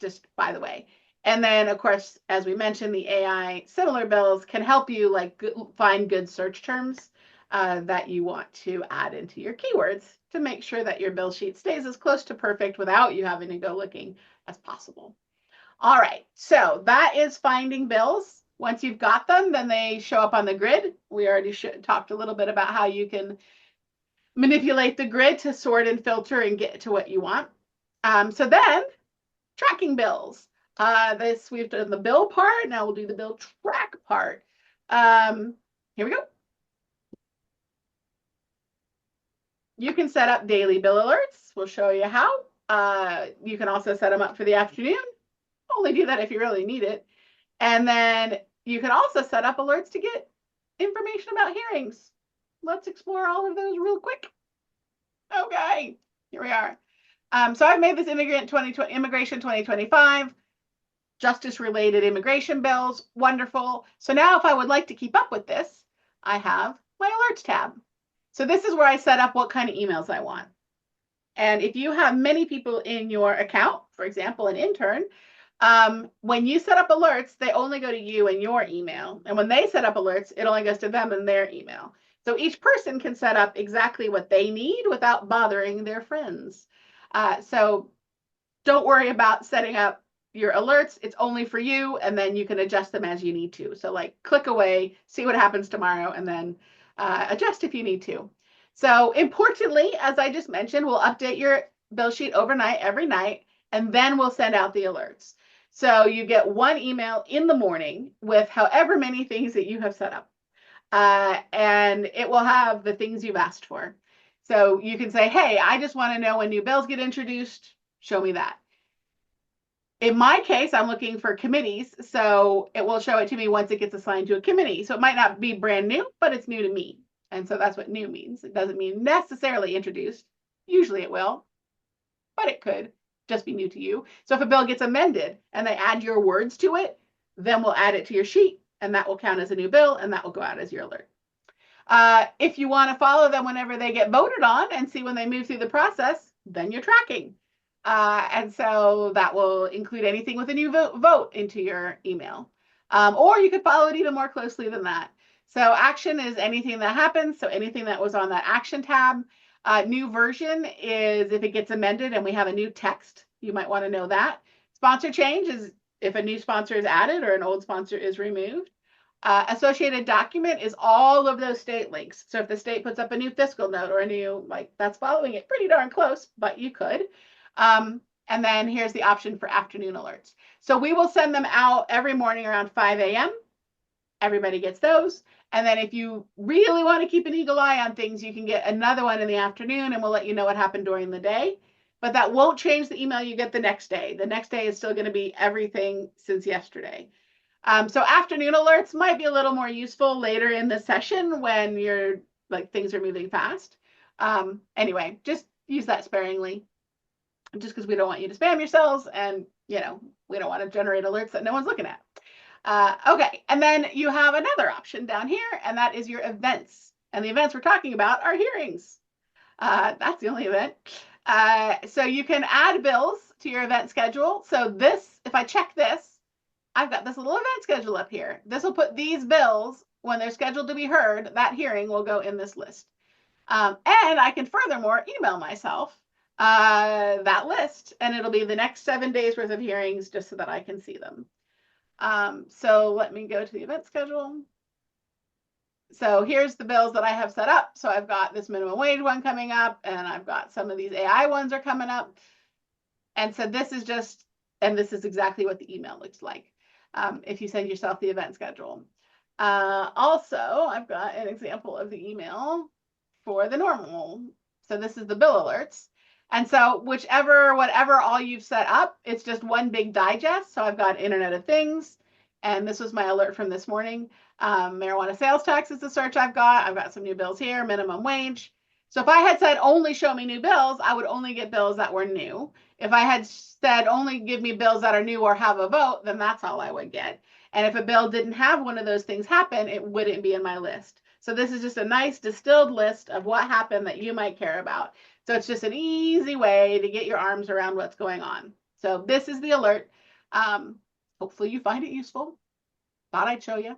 just by the way. And then, of course, as we mentioned, the AI similar bills can help you like find good search terms that you want to add into your keywords to make sure that your bill sheet stays as close to perfect without you having to go looking as possible. All right, so that is finding bills. Once you've got them, then they show up on the grid. We already talked a little bit about how you can manipulate the grid to sort and filter and get to what you want. So then tracking bills. This we've done the bill part. Now we'll do the bill track part. Here we go. You can set up daily bill alerts. We'll show you how. You can also set them up for the afternoon. Only do that if you really need it. And then you can also set up alerts to get information about hearings. Let's explore all of those real quick. Okay, here we are. So I've made this Immigration 2025, justice-related immigration bills. Wonderful. So now if I would like to keep up with this, I have my alerts tab. So this is where I set up what kind of emails I want. And if you have many people in your account, for example, an intern, when you set up alerts, they only go to you and your email. And when they set up alerts, it only goes to them and their email. So each person can set up exactly what they need without bothering their friends. So don't worry about setting up your alerts. It's only for you, and then you can adjust them as you need to. So like click away, see what happens tomorrow, and then adjust if you need to. So importantly, as I just mentioned, we'll update your bill sheet overnight every night, and then we'll send out the alerts. So you get one email in the morning with however many things that you have set up. And it will have the things you've asked for. So you can say, hey, I just want to know when new bills get introduced. Show me that. In my case, I'm looking for committees, so it will show it to me once it gets assigned to a committee. So it might not be brand new, but it's new to me. And so that's what new means. It doesn't mean necessarily introduced. Usually it will, but it could just be new to you. So if a bill gets amended and they add your words to it, then we'll add it to your sheet, and that will count as a new bill, and that will go out as your alert. If you want to follow them whenever they get voted on and see when they move through the process, then you're tracking. And so that will include anything with a new vote into your email. Or you could follow it even more closely than that. So action is anything that happens. So anything that was on that action tab. New version is if it gets amended and we have a new text, you might want to know that. Sponsor change is if a new sponsor is added or an old sponsor is removed. Associated document is all of those state links. So if the state puts up a new fiscal note or a new, like that's following it pretty darn close, but you could. And then here's the option for afternoon alerts. So we will send them out every morning around 5 a.m. Everybody gets those. And then if you really want to keep an eagle eye on things, you can get another one in the afternoon and we'll let you know what happened during the day. But that won't change the email you get the next day. The next day is still going to be everything since yesterday. So afternoon alerts might be a little more useful later in the session when you're like things are moving fast. Anyway, just use that sparingly, just because we don't want you to spam yourselves, and we don't want to generate alerts that no one's looking at. Okay, and then you have another option down here, and that is your events. And the events we're talking about are hearings. That's the only event. So you can add bills to your event schedule. So this, if I check this, I've got this little event schedule up here. This will put these bills, when they're scheduled to be heard, that hearing will go in this list. And I can furthermore email myself that list, and it'll be the next 7 days worth of hearings just so that I can see them. So let me go to the event schedule. So here's the bills that I have set up. So I've got this minimum wage one coming up, and I've got some of these AI ones are coming up. And so this is just, and this is exactly what the email looks like if you send yourself the event schedule. Also, I've got an example of the email for the normal. So this is the bill alerts. And so whatever all you've set up, it's just one big digest. So I've got Internet of Things, and this was my alert from this morning. Marijuana sales tax is the search I've got. I've got some new bills here, minimum wage. So if I had said only show me new bills, I would only get bills that were new. If I had said only give me bills that are new or have a vote, then that's all I would get. And if a bill didn't have one of those things happen, it wouldn't be in my list. So this is just a nice distilled list of what happened that you might care about. So it's just an easy way to get your arms around what's going on. So this is the alert. Hopefully you find it useful. Thought I'd show you.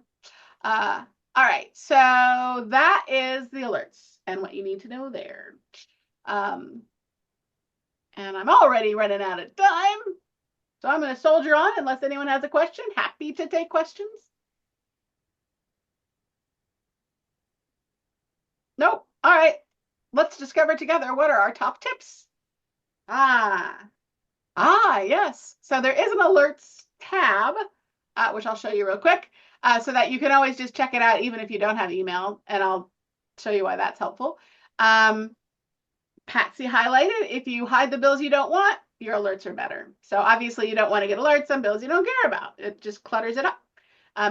All right, so that is the alerts and what you need to know there. And I'm already running out of time. So I'm going to soldier on unless anyone has a question. Happy to take questions. Nope. All right. Let's discover together what are our top tips. Yes. So there is an alerts tab, which I'll show you real quick, so that you can always just check it out even if you don't have email, and I'll show you why that's helpful. Patsy highlighted, if you hide the bills you don't want, your alerts are better. So obviously you don't want to get alerts on bills you don't care about. It just clutters it up.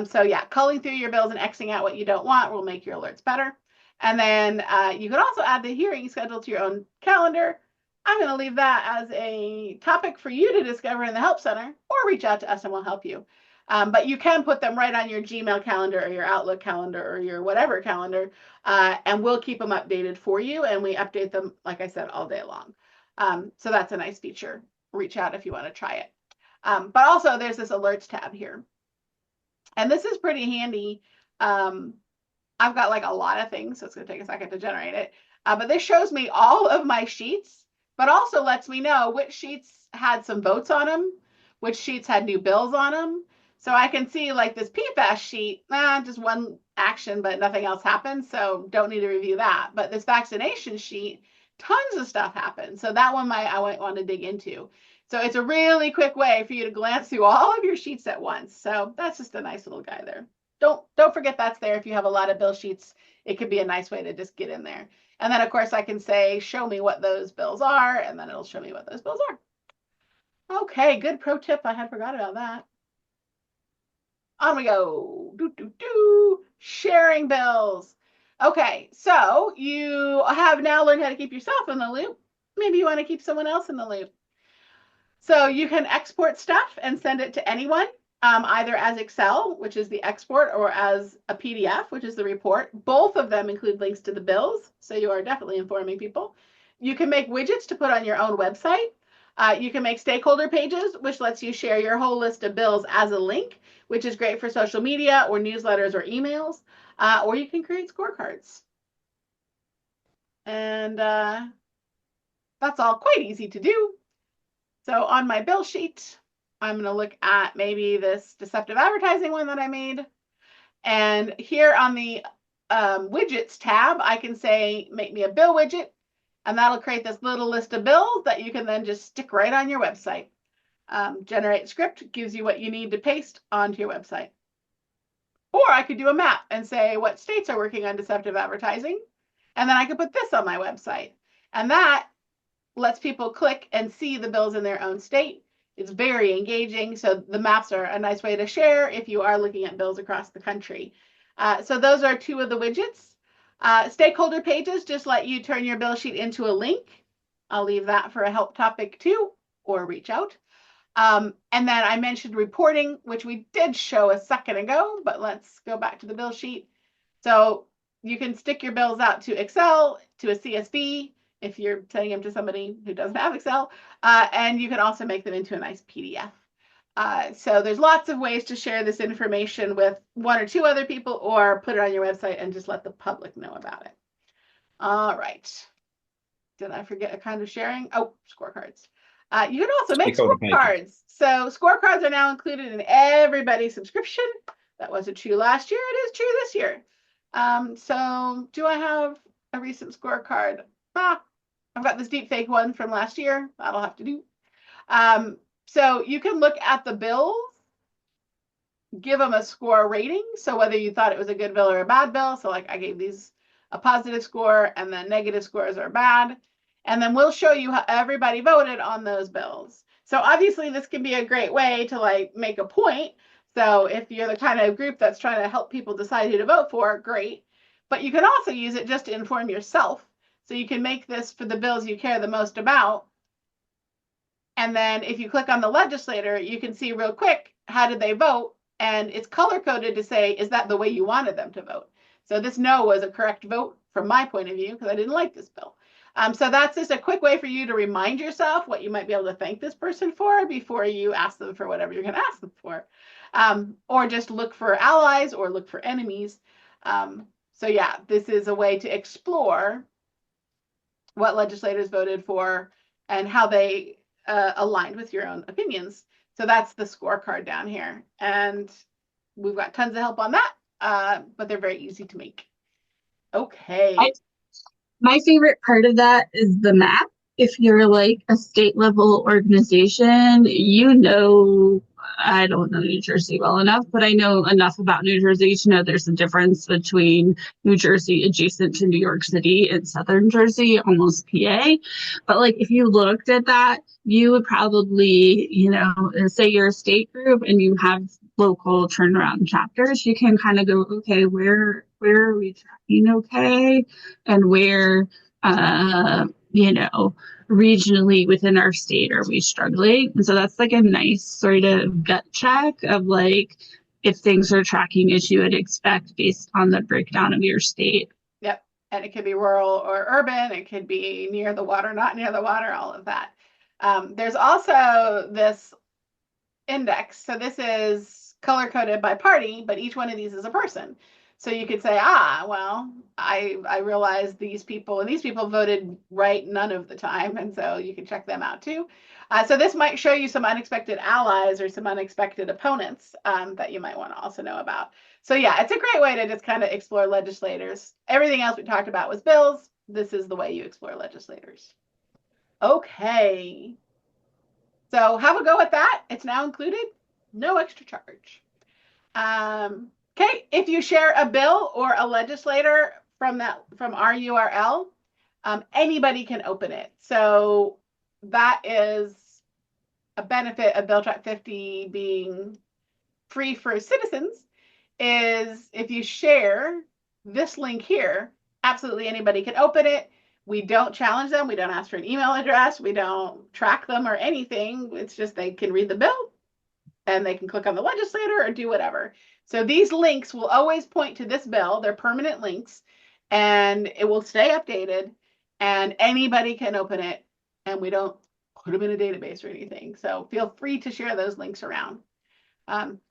So yeah, culling through your bills and Xing out what you don't want will make your alerts better. And then you can also add the hearing schedule to your own calendar. I'm going to leave that as a topic for you to discover in the Help Center, or reach out to us and we'll help you. But you can put them right on your Gmail calendar or your Outlook calendar or your whatever calendar, and we'll keep them updated for you. And we update them, like I said, all day long. So that's a nice feature. Reach out if you want to try it. But also there's this alerts tab here. And this is pretty handy. I've got like a lot of things, so it's going to take a second to generate it. But this shows me all of my sheets, but also lets me know which sheets had some votes on them, which sheets had new bills on them. So I can see like this PFAS sheet, just one action, but nothing else happened. So don't need to review that. But this vaccination sheet, tons of stuff happened. So that one I might want to dig into. So it's a really quick way for you to glance through all of your sheets at once. So that's just a nice little guy there. Don't forget that's there. If you have a lot of bill sheets, it could be a nice way to just get in there. And then of course I can say, show me what those bills are, and then it'll show me what those bills are. Okay, good pro tip. I had forgot about that. On we go. Sharing bills. Okay, so you have now learned how to keep yourself in the loop. Maybe you want to keep someone else in the loop. So you can export stuff and send it to anyone, either as Excel, which is the export, or as a PDF, which is the report. Both of them include links to the bills, so you are definitely informing people. You can make widgets to put on your own website. You can make stakeholder pages, which lets you share your whole list of bills as a link, which is great for social media or newsletters or emails. Or you can create scorecards. And that's all quite easy to do. So on my bill sheet, I'm going to look at maybe this deceptive advertising one that I made. And here on the widgets tab, I can say, make me a bill widget. And that'll create this little list of bills that you can then just stick right on your website. Generate script gives you what you need to paste onto your website. Or I could do a map and say what states are working on deceptive advertising. And then I could put this on my website. And that lets people click and see the bills in their own state. It's very engaging. So the maps are a nice way to share if you are looking at bills across the country. So those are two of the widgets. Stakeholder pages just let you turn your bill sheet into a link. I'll leave that for a help topic too, or reach out. And then I mentioned reporting, which we did show a second ago, but let's go back to the bill sheet. So you can stick your bills out to Excel, to a CSV, if you're sending them to somebody who doesn't have Excel, and you can also make them into a nice PDF. So there's lots of ways to share this information with one or two other people, or put it on your website and just let the public know about it. All right. Did I forget a kind of sharing? Oh, scorecards. You can also make scorecards. So scorecards are now included in everybody's subscription. That wasn't true last year. It is true this year. So do I have a recent scorecard? I've got this deep fake one from last year. That'll have to do. So you can look at the bills, give them a score rating. So whether you thought it was a good bill or a bad bill. So like I gave these a positive score and then negative scores are bad. And then we'll show you how everybody voted on those bills. So obviously this can be a great way to like make a point. So if you're the kind of group that's trying to help people decide who to vote for, great. But you can also use it just to inform yourself. So you can make this for the bills you care the most about. And then if you click on the legislator, you can see real quick, how did they vote? And it's color coded to say, is that the way you wanted them to vote? So this no was a correct vote from my point of view because I didn't like this bill. So that's just a quick way for you to remind yourself what you might be able to thank this person for before you ask them for whatever you're going to ask them for. Or just look for allies or look for enemies. So yeah, this is a way to explore what legislators voted for and how they aligned with your own opinions. So that's the scorecard down here. And we've got tons of help on that, but they're very easy to make. Okay. My favorite part of that is the map. If you're like a state level organization, I don't know New Jersey well enough, but I know enough about New Jersey to know there's a difference between New Jersey adjacent to New York City and Southern Jersey, almost PA. But like if you looked at that, you would probably, say you're a state group and you have local turnaround chapters, you can kind of go, okay, where are we tracking okay? And where, regionally within our state are we struggling? And so that's like a nice sort of gut check of like if things are tracking as you would expect based on the breakdown of your state. Yep. And it could be rural or urban. It could be near the water, not near the water, all of that. There's also this index. So this is color coded by party, but each one of these is a person. So you could say, well, I realize these people and these people voted right none of the time. And so you can check them out too. So this might show you some unexpected allies or some unexpected opponents that you might want to also know about. So yeah, it's a great way to just kind of explore legislators. Everything else we talked about was bills. This is the way you explore legislators. Okay. So have a go at that. It's now included, no extra charge. Okay, if you share a bill or a legislator from our URL, anybody can open it. So that is a benefit of Bill Track 50 being free for citizens, is if you share this link here, absolutely anybody can open it. We don't challenge them. We don't ask for an email address. We don't track them or anything. It's just they can read the bill and they can click on the legislator or do whatever. So these links will always point to this bill. They're permanent links and it will stay updated and anybody can open it and we don't put them in a database or anything. So feel free to share those links around.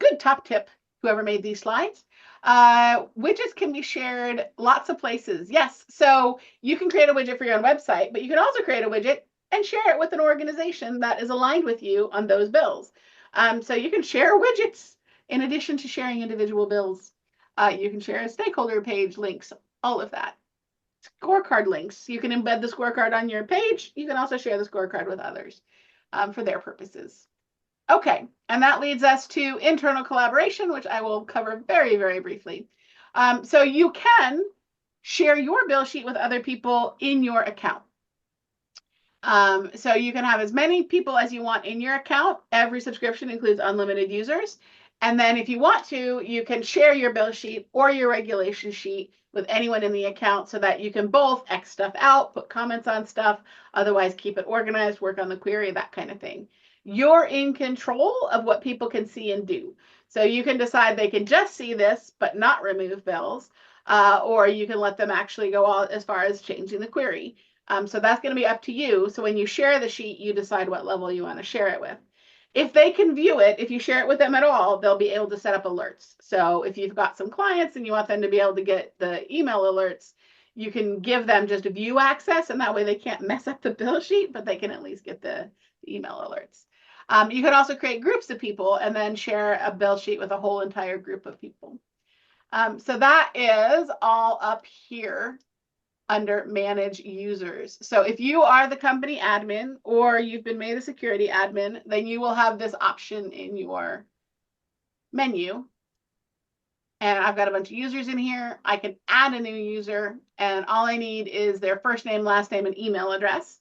Good top tip, whoever made these slides. Widgets can be shared lots of places. Yes, so you can create a widget for your own website, but you can also create a widget and share it with an organization that is aligned with you on those bills. So you can share widgets in addition to sharing individual bills. You can share a stakeholder page links, all of that. Scorecard links. You can embed the scorecard on your page. You can also share the scorecard with others for their purposes. Okay, and that leads us to internal collaboration, which I will cover very, very briefly. So you can share your bill sheet with other people in your account. So you can have as many people as you want in your account. Every subscription includes unlimited users. And then if you want to, you can share your bill sheet or your regulation sheet with anyone in the account so that you can both X stuff out, put comments on stuff, otherwise keep it organized, work on the query, that kind of thing. You're in control of what people can see and do. So you can decide they can just see this, but not remove bills, or you can let them actually go all as far as changing the query. So that's going to be up to you. So when you share the sheet, you decide what level you want to share it with. If they can view it, if you share it with them at all, they'll be able to set up alerts. So if you've got some clients and you want them to be able to get the email alerts, you can give them just view access, and that way they can't mess up the bill sheet, but they can at least get the email alerts. You can also create groups of people and then share a bill sheet with a whole entire group of people. So that is all up here. under manage users. So if you are the company admin or you've been made a security admin, then you will have this option in your menu. And I've got a bunch of users in here. I can add a new user, and all I need is their first name, last name, and email address.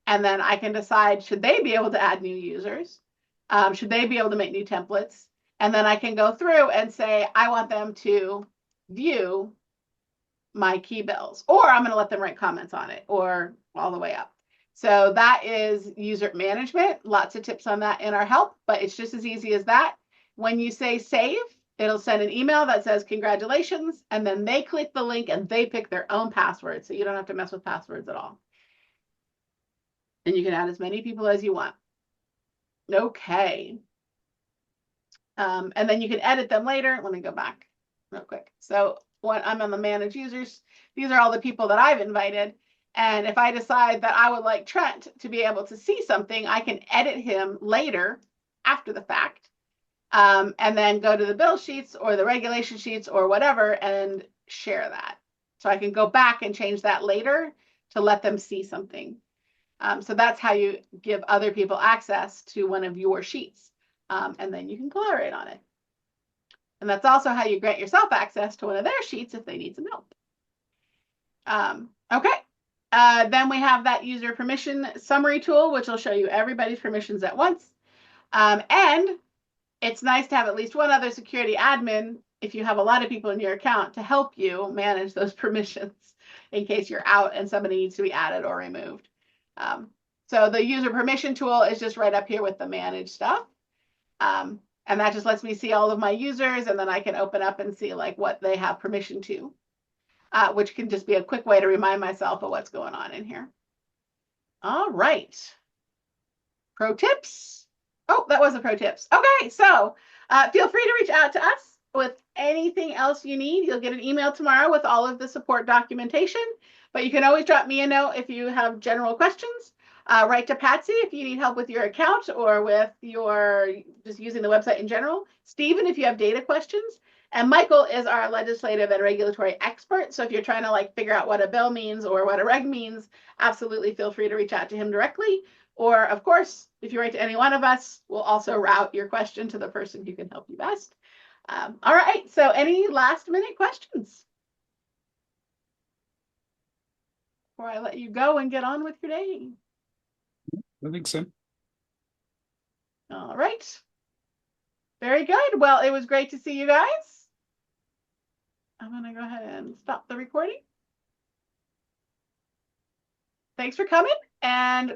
And then I can decide, should they be able to add new users? Should they be able to make new templates? And then I can go through and say, I want them to view my key bills, or I'm going to let them write comments on it, or all the way up. So that is user management. Lots of tips on that in our help, but it's just as easy as that. When you say save, it'll send an email that says congratulations, and then they click the link and they pick their own password, so you don't have to mess with passwords at all. And you can add as many people as you want. Okay. And then you can edit them later. Let me go back real quick. So when I'm on the manage users, these are all the people that I've invited. And if I decide that I would like Trent to be able to see something, I can edit him later after the fact. And then go to the bill sheets or the regulation sheets or whatever and share that. So I can go back and change that later to let them see something. So that's how you give other people access to one of your sheets. And then you can collaborate on it. And that's also how you grant yourself access to one of their sheets if they need some help. Okay. Then we have that user permission summary tool, which will show you everybody's permissions at once. And it's nice to have at least one other security admin if you have a lot of people in your account to help you manage those permissions in case you're out and somebody needs to be added or removed. So the user permission tool is just right up here with the manage stuff. And that just lets me see all of my users, and then I can open up and see like what they have permission to, which can just be a quick way to remind myself of what's going on in here. All right. Pro tips. Oh, that was the pro tips. Okay, so feel free to reach out to us with anything else you need. You'll get an email tomorrow with all of the support documentation, but you can always drop me a note if you have general questions. Write to Patsy if you need help with your account or with your just using the website in general. Stephen, if you have data questions. And Michael is our legislative and regulatory expert. So if you're trying to like figure out what a bill means or what a reg means, absolutely feel free to reach out to him directly. Or of course, if you write to any one of us, we'll also route your question to the person who can help you best. All right, so any last minute questions before I let you go and get on with your day? I think so. All right. Very good. Well, it was great to see you guys. I'm going to go ahead and stop the recording. Thanks for coming, and